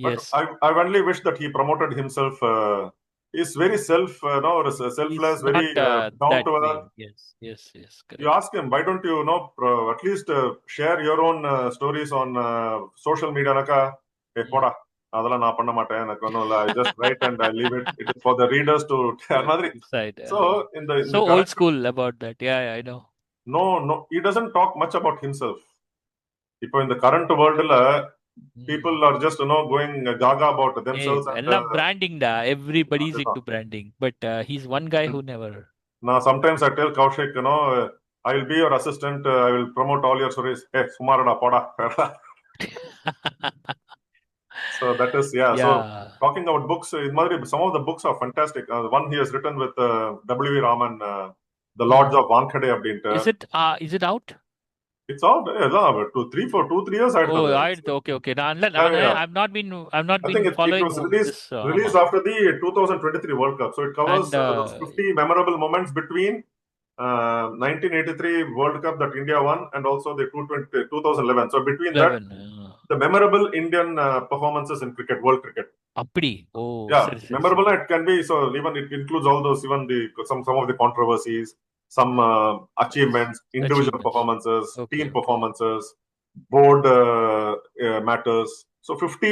S1: But
S2: Yes.
S1: I only wish that he promoted himself. He's very no,
S2: He's
S1: selfless, very
S2: not
S1: down
S2: that
S1: to earth.
S2: way. Yes. Yes. Yes.
S1: You
S2: Correct.
S1: ask him, why don't you know at least share your own stories on social media? Naka, hey,
S2: Mm.
S1: poda, அதெல்லாம் நான் பண்ண மாட்டேன் எனக்கு ஒன்றும் இல்லை I just write and I leave it. It is for the readers to அந்த மாதிரி.
S2: Decide.
S1: So in
S2: So
S1: the
S2: old
S1: current,
S2: school about that. Yeah, I know.
S1: no, he doesn't talk much about himself. இப்போ in the current world people are just going gaga about themselves and
S2: எல்லாம் branding da. Everybody's
S1: அதுதான்.
S2: into branding. But he's one guy who never.
S1: Now sometimes I tell Kaushik, I will be your assistant. I will promote all your stories. Hey, sumarada poda. So that is So
S2: Yeah.
S1: talking about books, some of the books are fantastic. The one he has written with W. V. Raman, The Lords of Wankhede அப்படின்ட்டு.
S2: Is it out?
S1: It's out. Yeah, 2 3 years
S2: Oh,
S1: ஆயிடுது.
S2: okay.
S1: Yeah.
S2: I've not
S1: I think
S2: been
S1: it
S2: following
S1: was
S2: this.
S1: released after the 2023 World Cup. So it covers
S2: And
S1: those 50 memorable moments between 1983 World Cup that India won and also the 2011. So between that,
S2: 11.
S1: the memorable Indian performances in cricket, world cricket.
S2: அப்படி ஓ
S1: Yeah,
S2: சரி
S1: memorable it can be. So even it includes all those, even some of the controversies, some achievements, individual
S2: achievements.
S1: performances,
S2: Okay.
S1: team performances, board matters. So 50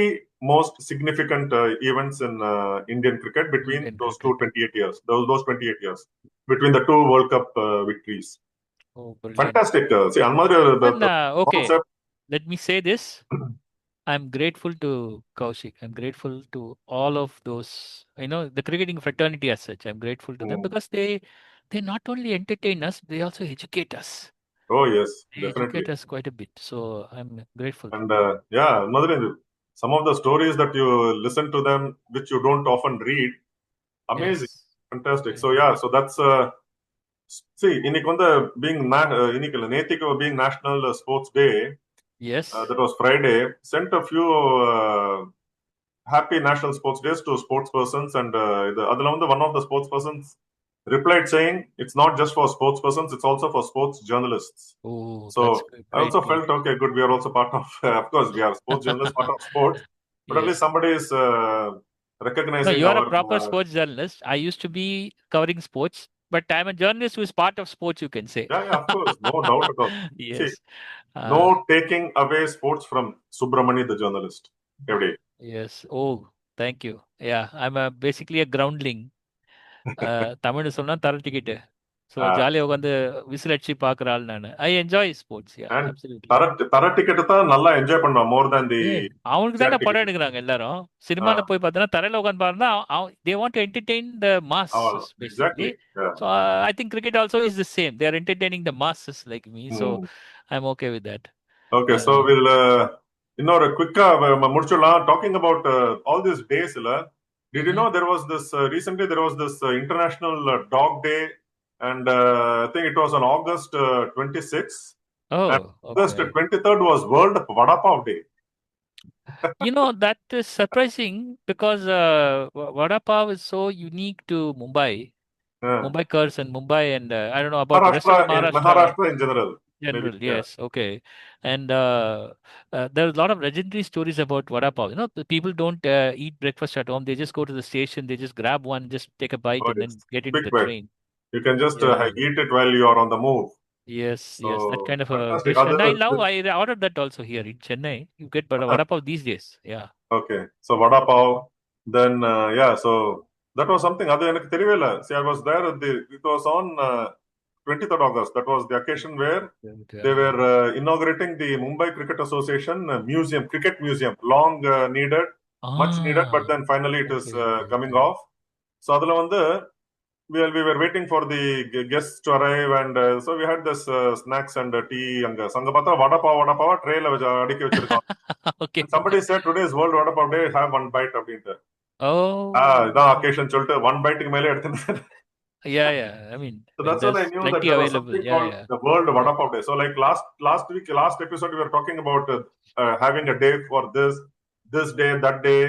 S1: most significant events in Indian cricket between
S2: Indian
S1: those
S2: cricket.
S1: 28 years. Those 28 years between the two World Cup victories.
S2: Oh, brilliant.
S1: Fantastic. See, the
S2: okay.
S1: concept.
S2: Let me say this. I'm grateful to Kaushik. I'm grateful to all of those, the cricketing fraternity as such. I'm grateful to them because they not only entertain us, they also educate us.
S1: Oh yes,
S2: They
S1: definitely.
S2: educate us quite a bit. So I'm grateful.
S1: And some of the stories that you listen to them, which you don't often read, amazing,
S2: Yes.
S1: fantastic.
S2: Yeah.
S1: So so that's see, இன்னைக்கு வந்து being இன்னைக்கு இல்ல, நேத்திக்கு being National Sports Day.
S2: Yes.
S1: That was Friday. Sent a few happy National Sports Days to sports persons, and அதுல வந்து one of the sports persons replied saying it's not just for sports persons, it's also for sports journalists.
S2: Oh,
S1: So
S2: that's good.
S1: I also
S2: Great.
S1: felt, okay, good, we are also part of of course we are sports journalists, part of sports, but at
S2: Yes.
S1: least somebody is
S2: No,
S1: recognizing
S2: you are
S1: our
S2: a proper sports journalist. I used to be covering sports, but I'm a journalist who is part of sports, you can say.
S1: yeah, of course, no doubt at all. See,
S2: Yes.
S1: no taking away sports from Subramani the journalist every day.
S2: Yes. Oh, thank you. Yeah, I'm basically a groundling. தமிழ்னு சொன்னா தர ticket so ஜாலியாக உட்காந்து whistle அடிச்சு பார்க்குற ஆள் நான் I enjoy sports yeah
S1: And
S2: absolutely
S1: தர டிக்கெட் தான் நல்லா என்ஜாய் பண்ணுவான் more than the
S2: அவங்களுக்கு
S1: share
S2: தானே படம்
S1: ticket.
S2: எடுக்கிறாங்க எல்லாரும் சினிமாவில் போய் பார்த்தோன்னா தரையில் உட்காந்து பாருன்னா they want to entertain the masses basically
S1: Exactly. Yeah.
S2: So I think cricket also is the same they are entertaining the masses like me so I am okay with that
S1: Okay, so we'll இன்னொரு குவிக்கா முடிச்சிடலாம். Talking about all these days, did you know there was this recently there was this international dog day, and I think it was on August 26th.
S2: Oh,
S1: and August
S2: okay.
S1: 23rd was World Vada Pav Day.
S2: That is surprising because vada pav is so unique to Mumbai,
S1: Uh,
S2: Mumbaikars and Mumbai, and I don't know about the rest of the
S1: Maharashtra, in
S2: Maharashtra.
S1: Maharashtra in general, maybe.
S2: General,
S1: Yeah.
S2: yes, okay. And there's a lot of legendary stories about vada pav. The people don't eat breakfast at home. They just go to the station, they just grab one, just take a bite,
S1: Oh,
S2: and then
S1: it's
S2: get into
S1: quick
S2: the
S1: bite.
S2: train.
S1: You can just
S2: Yeah.
S1: eat it while you are on the move.
S2: Yes, yes, that
S1: So
S2: kind of a
S1: fantastic.
S2: dish. And I love, I ordered that also here in Chennai. You get vada pav these days. Yeah.
S1: Okay. So vada pav. Then yeah. So that was something. அது எனக்கு தெரியவே இல்ல. See, I was there. It was on 23rd August. That was the occasion where
S2: Good,
S1: they were inaugurating the Mumbai Cricket Association museum, cricket museum. Long needed, much needed,
S2: Ah,
S1: but then finally it is
S2: okay, okay,
S1: coming
S2: okay.
S1: off. So அதுல வந்து we were waiting for the guests to arrive, and so we had this snacks and tea அங்க. So அங்க பார்த்தா வடை பாவா ட்ரேல அடுக்கி வச்சிருக்காங்க.
S2: Okay.
S1: And somebody said today is World Vada Pav Day, have one bite அப்படின்ட்டு. இதான்
S2: Oh,
S1: occasion சொல்லிட்டு one பைட்டுக்கு மேலே எடுத்துட்டு.
S2: yeah, yeah. I mean,
S1: So
S2: when
S1: that's when I
S2: there's
S1: knew that
S2: plenty
S1: there was
S2: available.
S1: something
S2: Yeah,
S1: called
S2: yeah.
S1: the World
S2: Yeah.
S1: Vada Pav Day. So like last week, last episode, we were talking about having a day for this day, that day.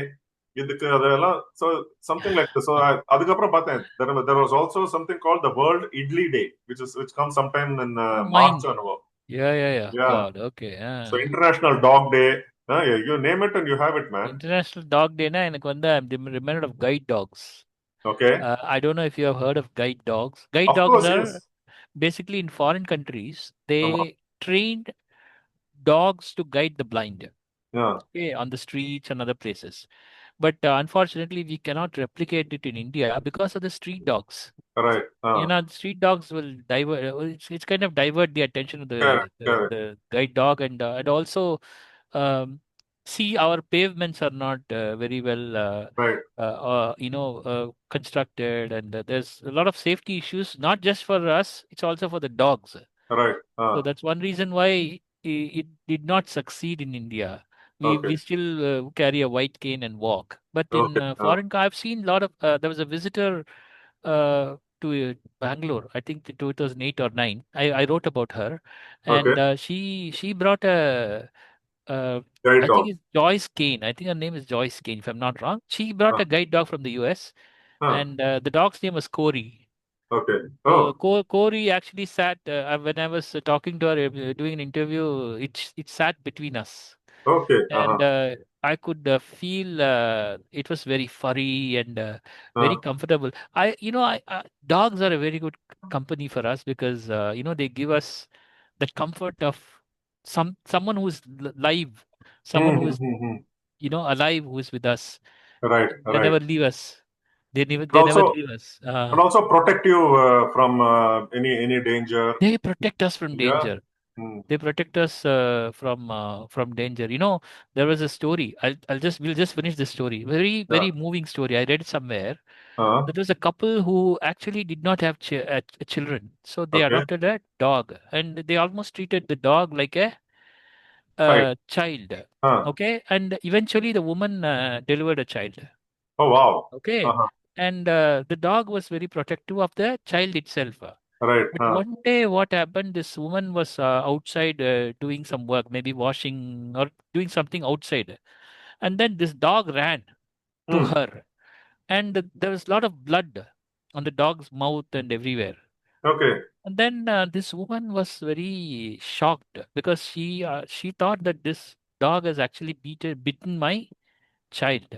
S1: இதுக்கு அதெல்லாம் so something like this. So அதுக்கப்புறம் பார்த்தேன் there was also something called the World Idli Day, which comes sometime in
S2: Oh,
S1: March
S2: mine.
S1: or no.
S2: Yeah, yeah, yeah.
S1: Yeah.
S2: God, okay.
S1: So International Dog Day. Yeah, you name it and you have it, man.
S2: International Dog Day, na எனக்கு வந்து I'm reminded of guide dogs.
S1: Okay.
S2: I don't know if you have heard of guide dogs. Guide
S1: Of
S2: dogs
S1: course,
S2: are
S1: yes.
S2: basically in foreign countries,
S1: ஆமா.
S2: they trained dogs to guide the blind,
S1: Yeah.
S2: okay, on the streets and other places. But unfortunately, we cannot replicate it in India because of the street dogs.
S1: Right.
S2: The street dogs will divert. It's kind of divert the attention of
S1: Correct. Correct.
S2: the guide dog, and also see our pavements are not very well
S1: Right.
S2: constructed, and there's a lot of safety issues, not just for us, it's also for the dogs.
S1: Right.
S2: So that's one reason why it did not succeed in India. We
S1: Okay.
S2: still carry a white cane and walk, but in
S1: Okay.
S2: I've seen a lot of there was a visitor to Bangalore, I think 2008 or 9. I wrote about her,
S1: Okay.
S2: and she brought uh,
S1: Guide
S2: I think
S1: dog.
S2: it's Joyce Kane. I think her name is Joyce Kane, if I'm not wrong. She brought
S1: Uh,
S2: a guide dog from the US,
S1: huh.
S2: and the dog's name was Corey.
S1: Okay.
S2: So
S1: Oh.
S2: Corey actually sat when I was talking to her doing an interview. It sat between us,
S1: Okay.
S2: and I could feel it was very furry and very
S1: Uh,
S2: comfortable. Dogs are a very good company for us because they give us the comfort of someone who's live, someone who is
S1: hmm.
S2: alive, who is with us.
S1: Right.
S2: They
S1: Right.
S2: never leave us.
S1: And
S2: They never
S1: also,
S2: leave us.
S1: protect you from any danger.
S2: They protect us from
S1: Yeah.
S2: danger.
S1: Mm.
S2: They protect us from danger. There was a story. We'll just finish this story. Very
S1: Yeah.
S2: very moving story. I read it somewhere.
S1: Uh,
S2: There was a couple who actually did not have children, so they
S1: okay.
S2: adopted a dog, and they almost treated the dog like a
S1: Right.
S2: child.
S1: Uh.
S2: Okay, and eventually the woman delivered a child.
S1: Oh wow.
S2: Okay,
S1: Uh-huh.
S2: and the dog was very protective of the child itself.
S1: Right.
S2: But one day, what happened? This woman was outside doing some work, maybe washing or doing something outside. And then this dog ran to
S1: Mm.
S2: her. And there was a lot of blood on the dog's mouth and everywhere.
S1: Okay.
S2: And then this woman was very shocked because she thought that this dog has actually bitten my child.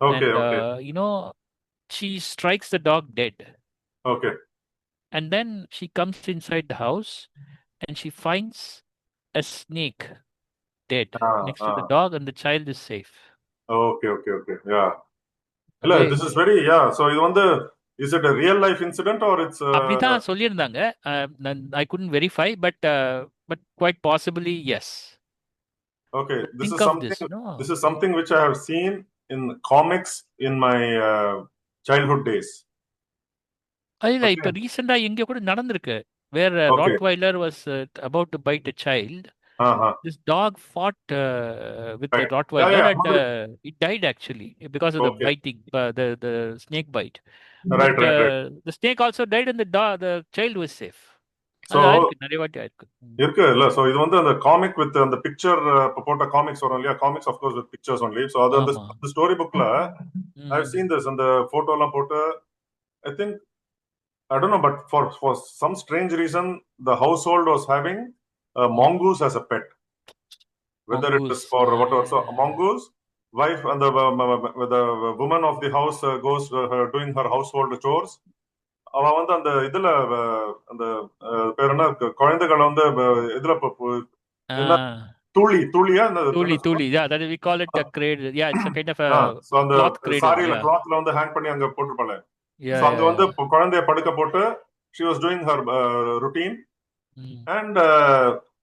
S1: Okay.
S2: And,
S1: Okay.
S2: she strikes the dog dead.
S1: Okay.
S2: And then she comes inside the house and she finds a snake dead
S1: Ah.
S2: next to the
S1: Ah.
S2: dog, and the child is safe.
S1: Okay. Okay. Okay. Yeah. இல்ல,
S2: Okay.
S1: this is very, yeah. So இது வந்து, is it a real life incident or it's
S2: அப்படிதான் சொல்லியிருந்தாங்க. I couldn't verify, but quite possibly yes.
S1: okay?
S2: But
S1: This
S2: think
S1: is
S2: of
S1: something.
S2: this,
S1: This is something which I have seen in comics in my childhood days.
S2: இல்ல
S1: Okay.
S2: இப்ப ரீசெண்டா எங்க கூட நடந்திருக்கு. Where a
S1: Okay.
S2: Rottweiler was about to bite a child.
S1: Uh-huh.
S2: This dog fought with the
S1: Right. Yeah.
S2: Rottweiler,
S1: Yeah.
S2: and it died actually because of the
S1: Okay.
S2: biting, the snake bite.
S1: Right.
S2: But
S1: Right. Right.
S2: the snake also died, and the child was safe.
S1: So
S2: நிறைய வாட்டி ஆயிருக்கு.
S1: இருக்கு இல்ல. So இது வந்து அந்த comic with அந்த picture போட்ட காமிக்ஸ் வரும் இல்லையா, comics of course with pictures only. So அது அந்த ஸ்டோரி புக்ல ஐ ஹவ் சீன் திஸ். அந்த போட்டோ எல்லாம் போட்டு I think I don't know, but for some strange reason the household was having a mongoose as a pet, whether it is for whatever. So mongoose, wife and the woman of the house goes doing her household chores. அவ வந்து அந்த இதுல அந்த பேர் என்ன, குழந்தைகளை வந்து இதுல என்ன தூளியா
S2: தூளி, yeah, that we call it a cradle. Yeah, it's a kind of a cloth cradle.
S1: சாரியில கிளாத்ல வந்து ஹேங் பண்ணி அங்க போட்டுருப்பாங்க. So அங்க வந்து குழந்தைய படுக்க போட்டு she was doing her routine, and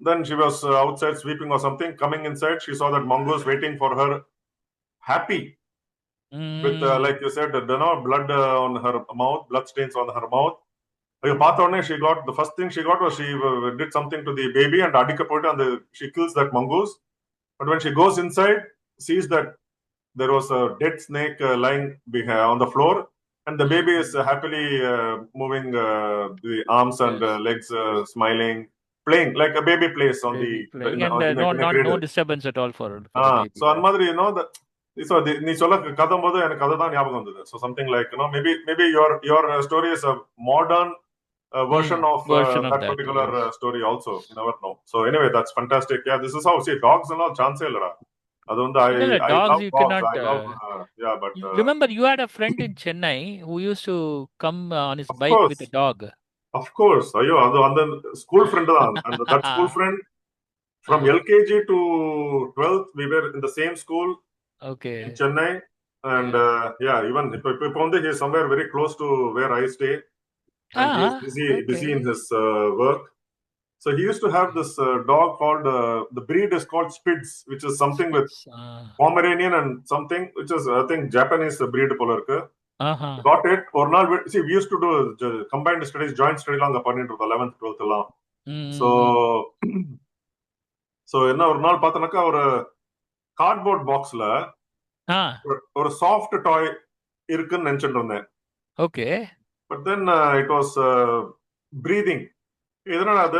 S1: then she was outside sweeping or something. Coming inside, she saw that mongoose waiting for her, happy with like you said, blood on her mouth, blood stains on her mouth. She got the first thing she got was she did something to the baby and adika poitu and she kills that mongoose. But when she goes inside, sees that there was a dead snake lying on the floor, and the baby is happily moving the arms and legs, smiling, playing like a baby plays on
S2: no disturbance at all for the baby.
S1: So அந்த மாதிரி so நீ சொல்ல கதம் போது எனக்கு அதுதான் ஞாபகம் வந்தது. So something like maybe your story is a modern version of that particular story also. You never know. So anyway, that's fantastic. Yeah, this is how, see, dogs and all chance illada. I love dogs.
S2: You cannot.
S1: Yeah, but
S2: remember, you had a friend in Chennai who used to come on his bike with a dog.
S1: Of course. Ayo, the school friend and that school friend from LKG to 12th, we were in the same school.
S2: Okay.
S1: In Chennai, and even he is somewhere very close to where I stay, and he's busy in his work. So he used to have this dog called the breed is called Spitz, which is something with Pomeranian and something, which is I think Japanese breed pola irukku. Got it or not? See, we used to do combined studies, joint study long upon into the 11th 12th எல்லாம். So என்ன ஒரு நாள் பார்த்தனக்கா ஒரு cardboard பாக்ஸ்ல ஒரு soft டாய் இருக்குன்னு நினைச்சிட்டு இருந்தேன்.
S2: Okay.
S1: But then it was breathing. இதனால அது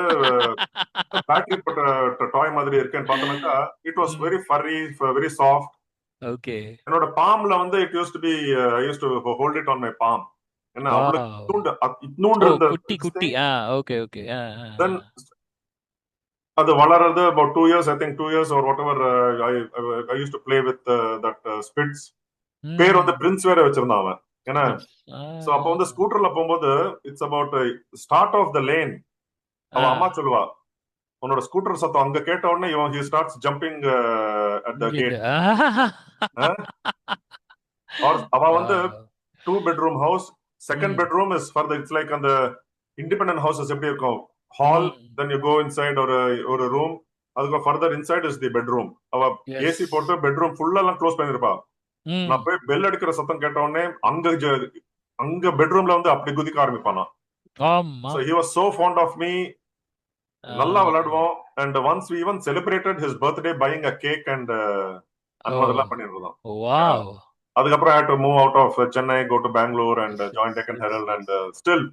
S1: பேட்டரி போட்ட டாய் மாதிரி இருக்குன்னு பார்த்தோம்னாக்கா it was very furry, very soft.
S2: Okay.
S1: என்னோட பாம்ல வந்து it use to be I use to hold it on my palm. என்ன அவ்வளவு இன்னொன்று இருந்த
S2: குட்டி. Okay okay.
S1: தென் அது வளர்றது about 2 years, I think 2 years or whatever. I used to play with that Spitz. பேர் வந்து பிரின்ஸ் வேற வச்சிருந்தான் அவன். ஏன்னா சோ அப்ப வந்து ஸ்கூட்டர்ல போகும்போது it's about start of the lane. அவன் அம்மா சொல்லுவா, உன்னோட ஸ்கூட்டர் சத்தம் அங்க கேட்ட உடனே இவன் he starts jumping at the gate. அவ வந்து 2 bedroom house, second bedroom is for the, it's like அந்த independent houses எப்படி இருக்கும், hall, then you go inside ஒரு room, அதுக்கு further inside is the bedroom. அவ ஏசி போட்டு பெட்ரூம் ஃபுல்லா எல்லாம் க்ளோஸ் பண்ணிருப்பா. நான் போய் பெல் அடிக்கிற சத்தம் கேட்ட உடனே அங்க பெட்ரூம்ல வந்து அப்படி குதிக்க ஆரம்பிப்பானா. So he was so fond of me. நல்லா விளையாடுவோம். And once we even celebrated his birthday buying a cake and அதெல்லாம் பண்ணிருந்தோம்.
S2: Wow.
S1: அதுக்கப்புறம் I had to move out of Chennai, go to Bangalore and join Deccan Herald and still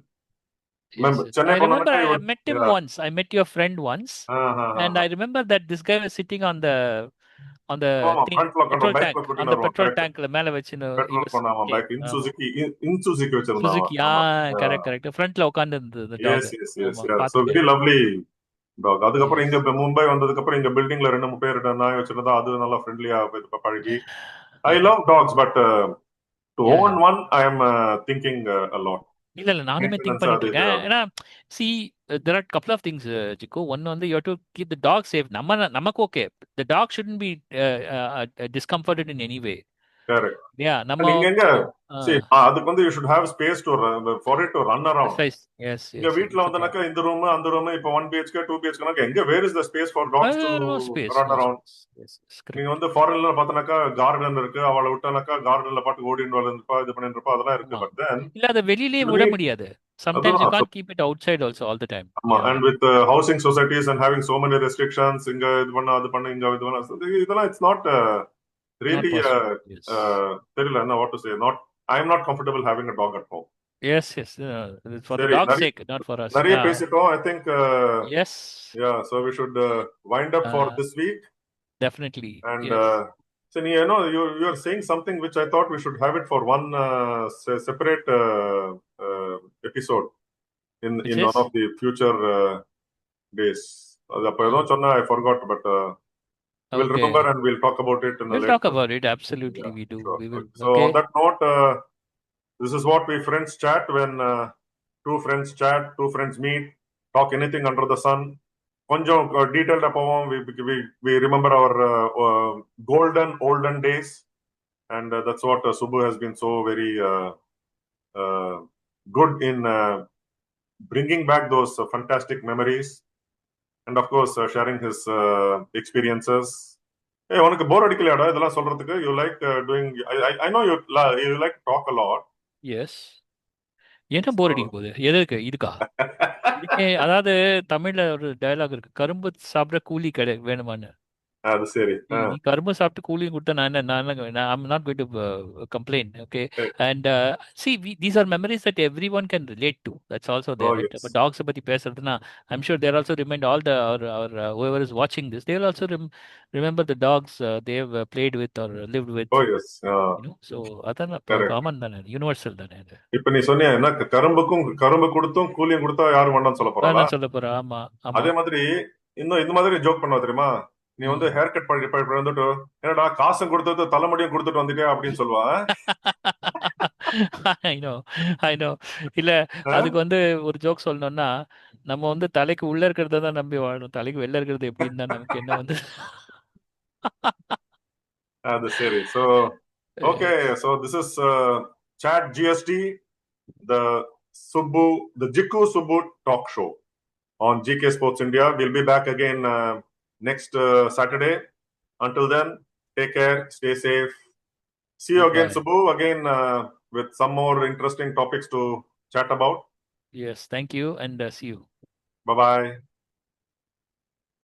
S2: remember, I remember I met him once. I met your friend once, and I remember that this guy was sitting on the petrol tank, on the petrol tank மேல வச்சினு
S1: bike in Suzuki வச்சிருந்தான்.
S2: Suzuki, correct. ஃப்ரண்ட்ல உட்கார்ந்து இருந்தது the dog.
S1: Yes. So very lovely dog. அதுக்கப்புறம் இங்க மும்பை வந்ததுக்கு அப்புறம் இங்க பில்டிங்ல 2-3 பேர் நாய் வச்சிருந்தா அது நல்லா ஃப்ரெண்ட்லியா பழகி. I love dogs, but to own one I am thinking a lot.
S2: இல்ல நானுமே திங்க் பண்ணிட்டு இருக்கேன். ஏன்னா see there are couple of things, Jiko. One வந்து you have to keep the dog safe. நமக்கு okay, the dog shouldn't be discomforted in any way.
S1: Correct.
S2: Yeah,
S1: see அதுக்கு வந்து you should have space to for it to run around.
S2: Yes.
S1: இங்க வீட்ல வந்தனக்கா இந்த room அந்த room இப்ப 1 BHK 2 BHK னாக்க எங்க where is the space for dogs to run around? நீங்க வந்து ஃபாரின்ல பார்த்தனக்கா கார்டன் இருக்கு, அவளை விட்டனக்கா கார்டன்ல பாட்டு ஓடின்னு வரப்பா இது பண்ணிருப்பா அதெல்லாம் இருக்கு. பட் தென்
S2: இல்ல அத வெளியிலே விட முடியாது. Sometimes you can't keep it outside also all the time.
S1: And with housing societies and having so many restrictions, இங்க இது பண்ண அது பண்ண இங்க இது பண்ண இதெல்லாம் it's not really தெரியல என்ன what to say. I am not comfortable having a dog at home.
S2: Yes, yes. For the
S1: சரி,
S2: dog's sake, not for us.
S1: நிறைய
S2: Yeah.
S1: பேசிட்டோம். I think
S2: Yes.
S1: yeah, so we should wind up for this week.
S2: Definitely.
S1: And
S2: Yes.
S1: so you are saying something which I thought we should have it for one separate episode
S2: Which
S1: in
S2: is?
S1: one of the future days. அது அப்ப ஏதோ சொன்னா I forgot, but we'll
S2: Okay.
S1: remember and we'll talk about it in a
S2: We'll
S1: later.
S2: talk about it. Absolutely,
S1: Yeah,
S2: we do.
S1: sure.
S2: We will.
S1: So
S2: Okay.
S1: on that note, this is what we friends chat when two friends chat, two friends meet, talk anything under the sun. கொஞ்சம் டீடைல்டா போவோம். We remember our golden olden days, and that's what Subbu has been so very uh, good in bringing back those fantastic memories, and of course sharing his experiences. Hey, உனக்கு போர் அடிக்கலையாடா இதெல்லாம் சொல்றதுக்கு? You like doing? I know you like to talk a lot.
S2: Yes. என்ன போர் அடிக்க போகுது? எதுக்கு? இதுக்கா? இதுக்கே அதாவது தமிழ்ல ஒரு டயலாக் இருக்கு. கரும்பு சாப்பிட கூலி வேணுமான்னு.
S1: அது சரி.
S2: நீ கரும்பு சாப்பிட்டு கூலியும் கொடுத்தா I'm not going to complain. Okay. And see, these are memories that everyone can relate to. That's also there.
S1: Oh,
S2: Right?
S1: yes.
S2: But dogs பத்தி பேசுறதுன்னா, I'm sure they'll also remind all the or whoever is watching this, they will also remember the dogs they have played with or lived with.
S1: Oh, yes.
S2: So அதான் common தானே, universal தானே அது.
S1: இப்ப நீ சொன்னியா என்ன, கரும்பு கொடுத்தும் கூலியும் கொடுத்தா யாரும் வேண்டாம்னு சொல்ல போறாளா?
S2: நான் சொல்ல போறேன். ஆமா ஆமா.
S1: அதே மாதிரி இன்னும் இந்த மாதிரி ஜோக் பண்ணுவா தெரியுமா? நீ வந்து ஹேர் கட் பண்ணி வந்துட்டு என்னடா காசும் கொடுத்தது தலைமுடியும் கொடுத்துட்டு வந்துட்டே அப்படின்னு சொல்லுவா.
S2: I know. இல்ல அதுக்கு வந்து ஒரு ஜோக் சொல்லணும்னா, நம்ம வந்து தலைக்கு உள்ள இருக்கிறத தான் நம்பி வாழணும். தலைக்கு வெளில இருக்கிறது எப்படின்னா நமக்கு என்ன வந்து.
S1: அது சரி. So okay, so this is ChatGST, the Jikku Subbu talk show on GK Sports India. We'll be back again next Saturday. Until then, take care, stay safe. See you again, Subbu, again with some more interesting topics to chat about.
S2: Yes, thank you, and see you.
S1: Bye-bye.